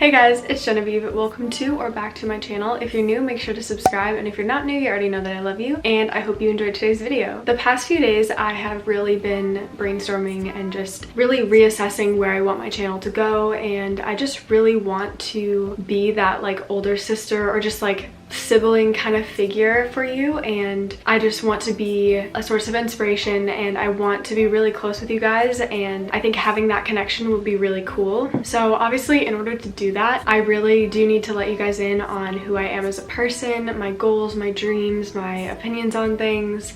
Hey guys, it's Genevieve. Welcome to or back to my channel. If you're new, make sure to subscribe, and if you're not new, you already know that I love you, and I hope you enjoyed today's video. The past few days, I have really been brainstorming and just really reassessing where I want my channel to go, and I just really want to be that like older sister or just like sibling kind of figure for you, and I just want to be a source of inspiration, and I want to be really close with you guys, and I think having that connection would be really cool. So obviously, in order to do that, I really do need to let you guys in on who I am as a person, my goals, my dreams, my opinions on things.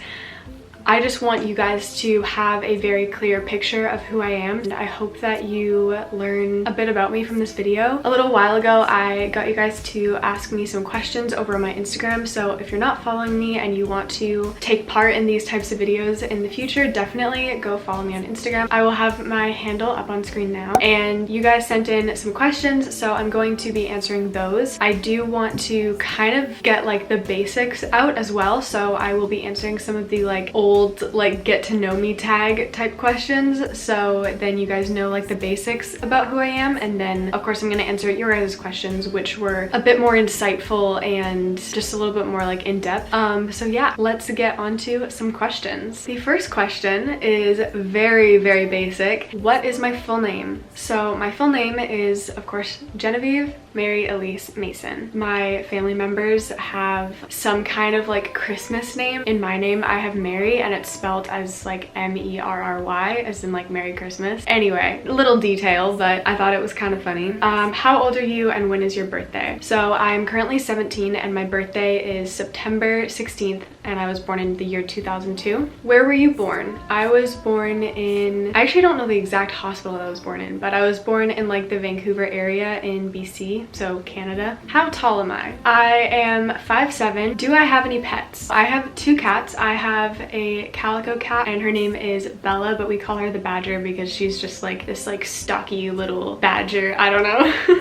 I just want you guys to have a very clear picture of who I am, and I hope that you learn a bit about me from this video. A little while ago, I got you guys to ask me some questions over on my Instagram, so if you're not following me and you want to take part in these types of videos in the future, definitely go follow me on Instagram. I will have my handle up on screen now, and you guys sent in some questions, so I'm going to be answering those. I do want to kind of get like the basics out as well, so I will be answering some of the like old like get to know me tag type questions, so then you guys know like the basics about who I am, and then of course I'm going to answer your guys' questions, which were a bit more insightful and just a little bit more like in-depth. So yeah, let's get on to some questions. The first question is very basic. What is my full name? So my full name is of course Genevieve Mary Elise Mason. My family members have some kind of like Christmas name. In my name I have Mary, and it's spelled as like M-E-R-R-Y, as in like Merry Christmas. Anyway, little detail, but I thought it was kind of funny. How old are you and when is your birthday? So I'm currently 17 and my birthday is September 16th, and I was born in the year 2002. Where were you born? I was born in, I actually don't know the exact hospital that I was born in, but I was born in like the Vancouver area in BC, so Canada. How tall am I? I am 5'7". Do I have any pets? I have two cats. I have a calico cat, and her name is Bella, but we call her the Badger because she's just like this like stocky little badger. I don't know.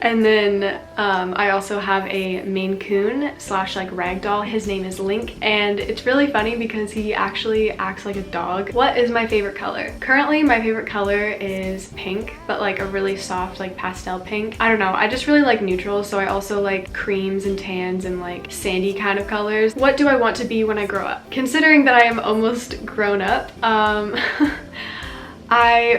And then I also have a Maine Coon slash like ragdoll. His name is Link, and it's really funny because he actually acts like a dog. What is my favorite color? Currently my favorite color is pink, but like a really soft like pastel pink. I don't know, I just really like neutrals, so I also like creams and tans and like sandy kind of colors. What do I want to be when I grow up? Considering that I am almost grown up,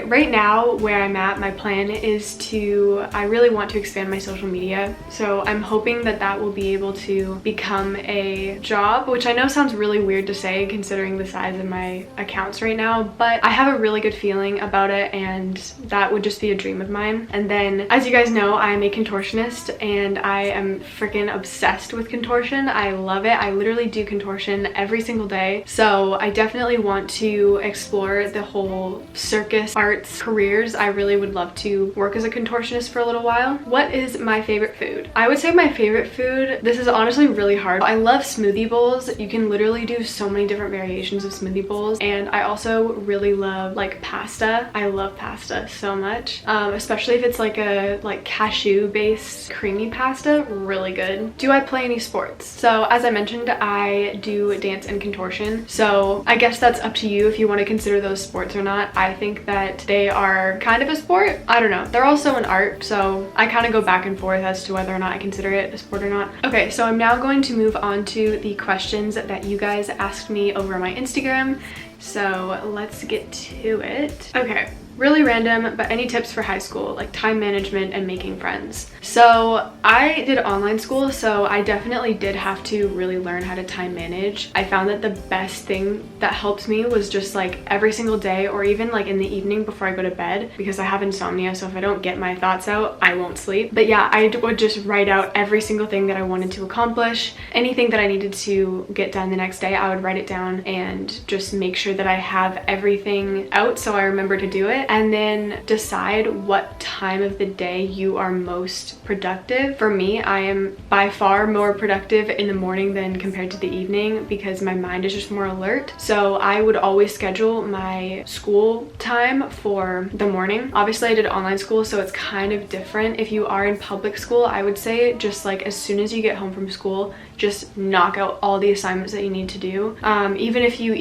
right now where I'm at, my plan is I really want to expand my social media, so I'm hoping that that will be able to become a job, which I know sounds really weird to say considering the size of my accounts right now, but I have a really good feeling about it, and that would just be a dream of mine. And then, as you guys know, I'm a contortionist, and I am freaking obsessed with contortion. I love it. I literally do contortion every single day, so I definitely want to explore the whole circus arts careers. I really would love to work as a contortionist for a little while. What is my favorite food? I would say my favorite food, this is honestly really hard. I love smoothie bowls. You can literally do so many different variations of smoothie bowls, and I also really love like pasta. I love pasta so much, especially if it's like a cashew based creamy pasta. Really good. Do I play any sports? So as I mentioned, I do dance and contortion, so I guess that's up to you if you want to consider those sports or not. I think that they are kind of a sport. I don't know. They're also an art, so I kind of go back and forth as to whether or not I consider it a sport or not. Okay, so I'm now going to move on to the questions that you guys asked me over my Instagram. So let's get to it. Okay. Really random, but any tips for high school, like time management and making friends? So I did online school, so I definitely did have to really learn how to time manage. I found that the best thing that helped me was just like every single day, or even like in the evening before I go to bed, because I have insomnia, so if I don't get my thoughts out, I won't sleep. But yeah, I would just write out every single thing that I wanted to accomplish. Anything that I needed to get done the next day, I would write it down and just make sure that I have everything out so I remember to do it. And then decide what time of the day you are most productive. For me, I am by far more productive in the morning than compared to the evening because my mind is just more alert. So I would always schedule my school time for the morning. Obviously I did online school, so it's kind of different. If you are in public school, I would say just like as soon as you get home from school, just knock out all the assignments that you need to do. Even if you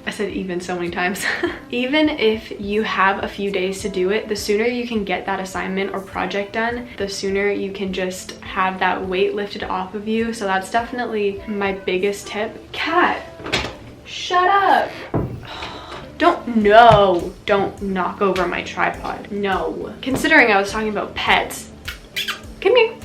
I said even so many times, even if you have a few days to do it, the sooner you can get that assignment or project done, the sooner you can just have that weight lifted off of you. So that's definitely my biggest tip. Cat, shut up. Don't knock over my tripod. No. Considering I was talking about pets, come here.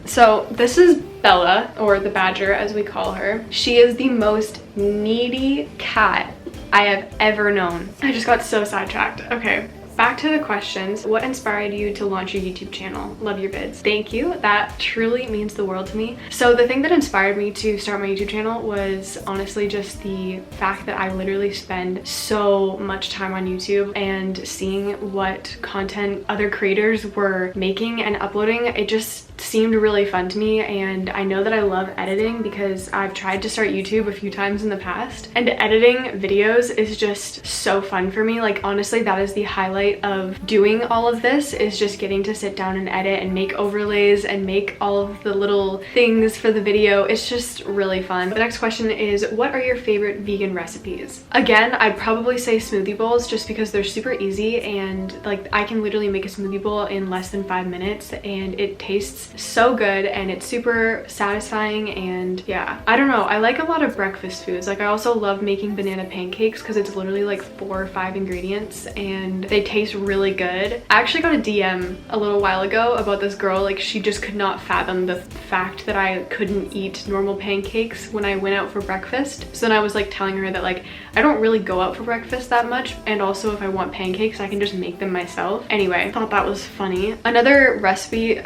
So this is Bella, or the badger as we call her. She is the most needy cat I have ever known. I just got so sidetracked. Okay. Back to the questions. What inspired you to launch your YouTube channel? Love your vids. Thank you. That truly means the world to me. So the thing that inspired me to start my YouTube channel was honestly just the fact that I literally spend so much time on YouTube, and seeing what content other creators were making and uploading, it just seemed really fun to me. And I know that I love editing because I've tried to start YouTube a few times in the past, and editing videos is just so fun for me. Like honestly, that is the highlight of doing all of this, is just getting to sit down and edit and make overlays and make all of the little things for the video. It's just really fun. The next question is, what are your favorite vegan recipes? Again, I'd probably say smoothie bowls, just because they're super easy, and like I can literally make a smoothie bowl in less than 5 minutes and it tastes so good and it's super satisfying. And yeah, I don't know, I like a lot of breakfast foods. Like I also love making banana pancakes because it's literally like 4 or 5 ingredients and they taste really good. I actually got a DM a little while ago about this girl, like she just could not fathom the fact that I couldn't eat normal pancakes when I went out for breakfast. So then I was like telling her that like I don't really go out for breakfast that much, and also if I want pancakes I can just make them myself. Anyway, I thought that was funny. Another recipe,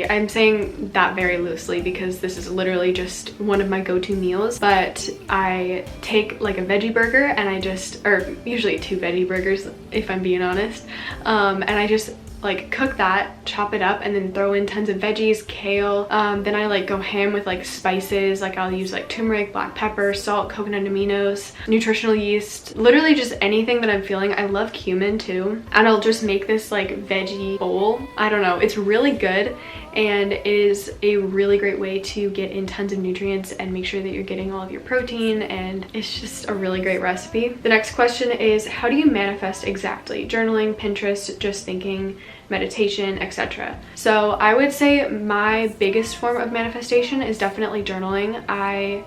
I'm saying that very loosely because this is literally just one of my go-to meals, but I take like a veggie burger and I just, or usually 2 veggie burgers if I'm being honest, and I just like cook that, chop it up, and then throw in tons of veggies, kale. Then I like go ham with like spices. Like I'll use like turmeric, black pepper, salt, coconut aminos, nutritional yeast, literally just anything that I'm feeling. I love cumin too. And I'll just make this like veggie bowl. I don't know, it's really good, and it is a really great way to get in tons of nutrients and make sure that you're getting all of your protein, and it's just a really great recipe. The next question is, how do you manifest exactly? Journaling, Pinterest, just thinking, meditation, etc. So I would say my biggest form of manifestation is definitely journaling. I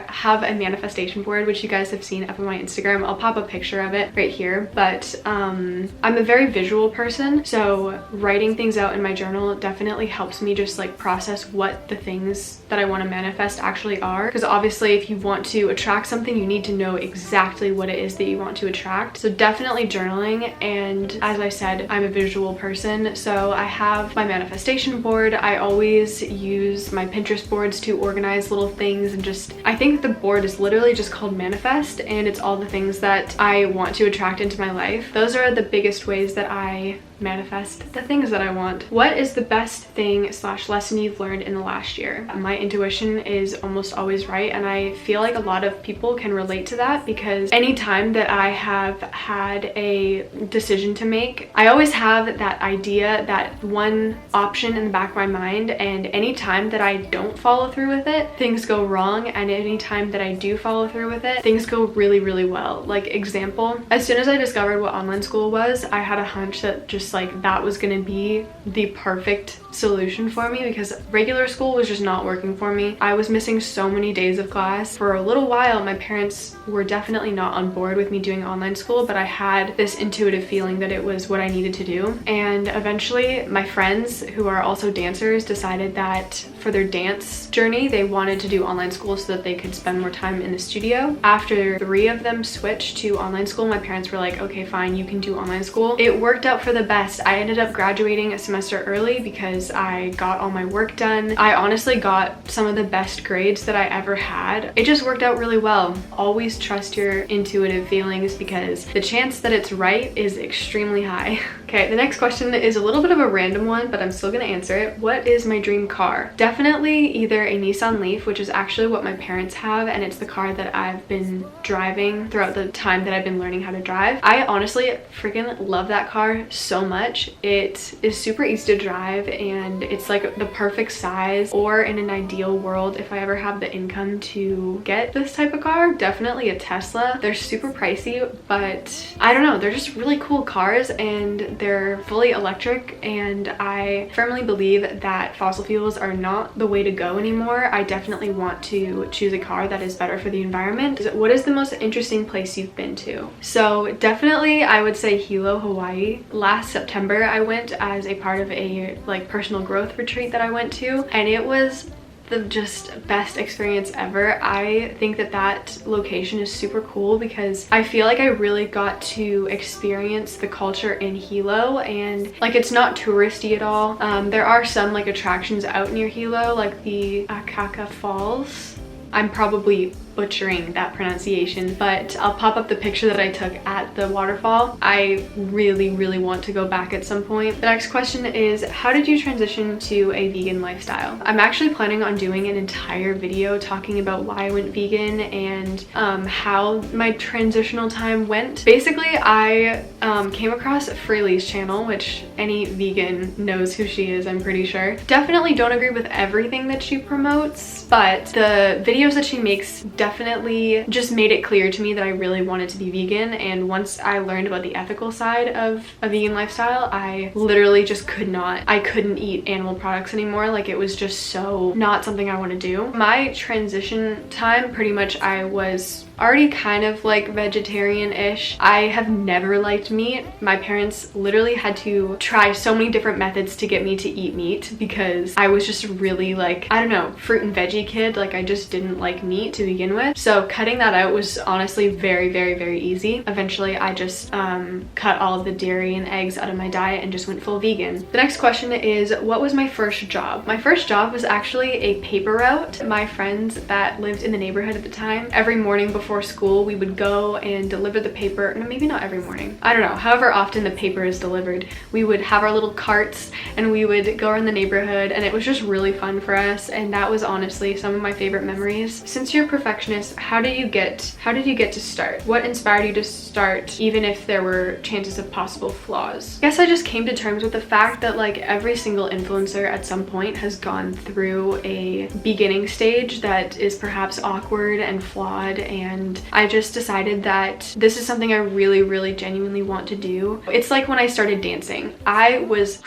have a manifestation board, which you guys have seen up on my Instagram. I'll pop a picture of it right here, but I'm a very visual person, so writing things out in my journal definitely helps me just like process what the things that I want to manifest actually are, because obviously if you want to attract something you need to know exactly what it is that you want to attract. So definitely journaling. And as I said, I'm a visual person, so I have my manifestation board. I always use my Pinterest boards to organize little things, and just I think the board is literally just called manifest, and it's all the things that I want to attract into my life. Those are the biggest ways that I manifest the things that I want. What is the best thing / lesson you've learned in the last year? My intuition is almost always right, and I feel like a lot of people can relate to that, because anytime that I have had a decision to make, I always have that idea, that one option in the back of my mind, and anytime that I don't follow through with it, things go wrong, and anytime that I do follow through with it, things go really, really well. Like example, as soon as I discovered what online school was, I had a hunch that just like that was gonna be the perfect solution for me, because regular school was just not working for me. I was missing so many days of class. For a little while, my parents were definitely not on board with me doing online school, but I had this intuitive feeling that it was what I needed to do. And eventually my friends, who are also dancers, decided that for their dance journey, they wanted to do online school so that they could spend more time in the studio. After 3 of them switched to online school, my parents were like, okay, fine, you can do online school. It worked out for the best. I ended up graduating a semester early because I got all my work done. I honestly got some of the best grades that I ever had. It just worked out really well. Always trust your intuitive feelings, because the chance that it's right is extremely high. Okay, the next question is a little bit of a random one, but I'm still gonna answer it. What is my dream car? Definitely either a Nissan Leaf, which is actually what my parents have, and it's the car that I've been driving throughout the time that I've been learning how to drive. I honestly freaking love that car so much. It is super easy to drive and it's like the perfect size, or in an ideal world, if I ever have the income to get this type of car, definitely a Tesla. They're super pricey, but I don't know, they're just really cool cars and they're fully electric, and I firmly believe that fossil fuels are not the way to go anymore. I definitely want to choose a car that is better for the environment. What is the most interesting place you've been to? So definitely I would say Hilo, Hawaii. Last September I went as a part of a like personal growth retreat that I went to, and it was the just best experience ever. I think that that location is super cool because I feel like I really got to experience the culture in Hilo, and like it's not touristy at all. There are some like attractions out near Hilo, like the Akaka Falls. I'm probably butchering that pronunciation, but I'll pop up the picture that I took at the waterfall. I really want to go back at some point. The next question is, how did you transition to a vegan lifestyle? I'm actually planning on doing an entire video talking about why I went vegan and how my transitional time went. Basically, I came across Freely's channel, which any vegan knows who she is, I'm pretty sure. Definitely don't agree with everything that she promotes, but the videos that she makes definitely just made it clear to me that I really wanted to be vegan. And once I learned about the ethical side of a vegan lifestyle, I literally just couldn't eat animal products anymore. Like it was just so not something I want to do. My transition time, pretty much I was already kind of like vegetarian-ish. I have never liked meat. My parents literally had to try so many different methods to get me to eat meat because I was just really like, I don't know, fruit and veggie kid. Like I just didn't like meat to begin with. So cutting that out was honestly very easy. Eventually I just cut all of the dairy and eggs out of my diet and just went full vegan. The next question is, what was my first job? My first job was actually a paper route. My friends that lived in the neighborhood at the time, every morning before school we would go and deliver the paper. No, maybe not every morning, I don't know, however often the paper is delivered, we would have our little carts and we would go around the neighborhood, and it was just really fun for us, and that was honestly some of my favorite memories. Since you're a perfectionist, how did you get to start? What inspired you to start even if there were chances of possible flaws? I guess I just came to terms with the fact that like every single influencer at some point has gone through a beginning stage that is perhaps awkward and flawed, and I just decided that this is something I really genuinely want to do. It's like when I started dancing. I was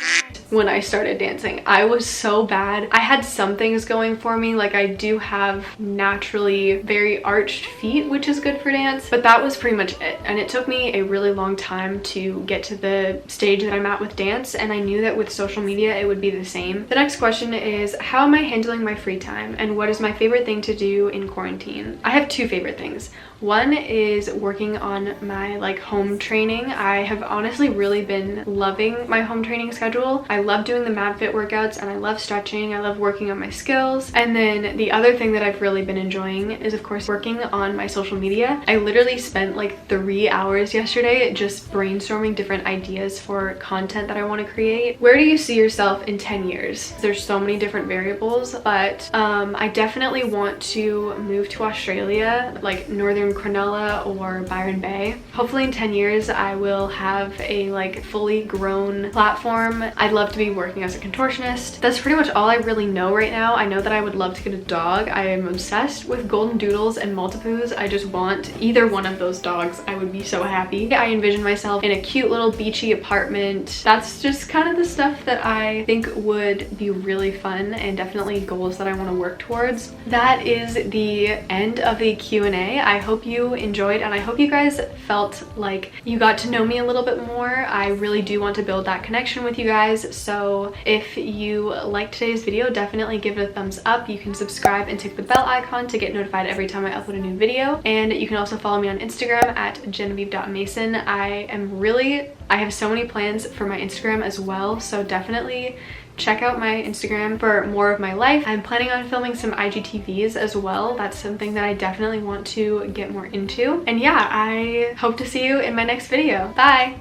so bad. I had some things going for me, like I do have naturally very arched feet, which is good for dance, but that was pretty much it. And it took me a really long time to get to the stage that I'm at with dance, and I knew that with social media it would be the same. The next question is, how am I handling my free time, and what is my favorite thing to do in quarantine? I have two favorite things. One is working on my like home training. I have honestly really been loving my home training schedule. I love doing the MabFit workouts and I love stretching. I love working on my skills. And then the other thing that I've really been enjoying is of course working on my social media. I literally spent like 3 hours yesterday just brainstorming different ideas for content that I want to create. Where do you see yourself in 10 years? There's so many different variables, but I definitely want to move to Australia, like Northern Cronulla or Byron Bay. Hopefully in 10 years I will have a like fully grown platform. I'd love to be working as a contortionist. That's pretty much all I really know right now. I know that I would love to get a dog. I am obsessed with golden doodles and Maltipoos. I just want either one of those dogs. I would be so happy. I envision myself in a cute little beachy apartment. That's just kind of the stuff that I think would be really fun and definitely goals that I want to work towards. That is the end of the Q&A. I hope you enjoyed, and I hope you guys felt like you got to know me a little bit more. I really do want to build that connection with you guys, so if you liked today's video, definitely give it a thumbs up. You can subscribe and tick the bell icon to get notified every time I upload a new video, and you can also follow me on Instagram at genevieve.mason. I have so many plans for my Instagram as well, so definitely check out my Instagram for more of my life. I'm planning on filming some IGTVs as well. That's something that I definitely want to get more into. And yeah, I hope to see you in my next video. Bye!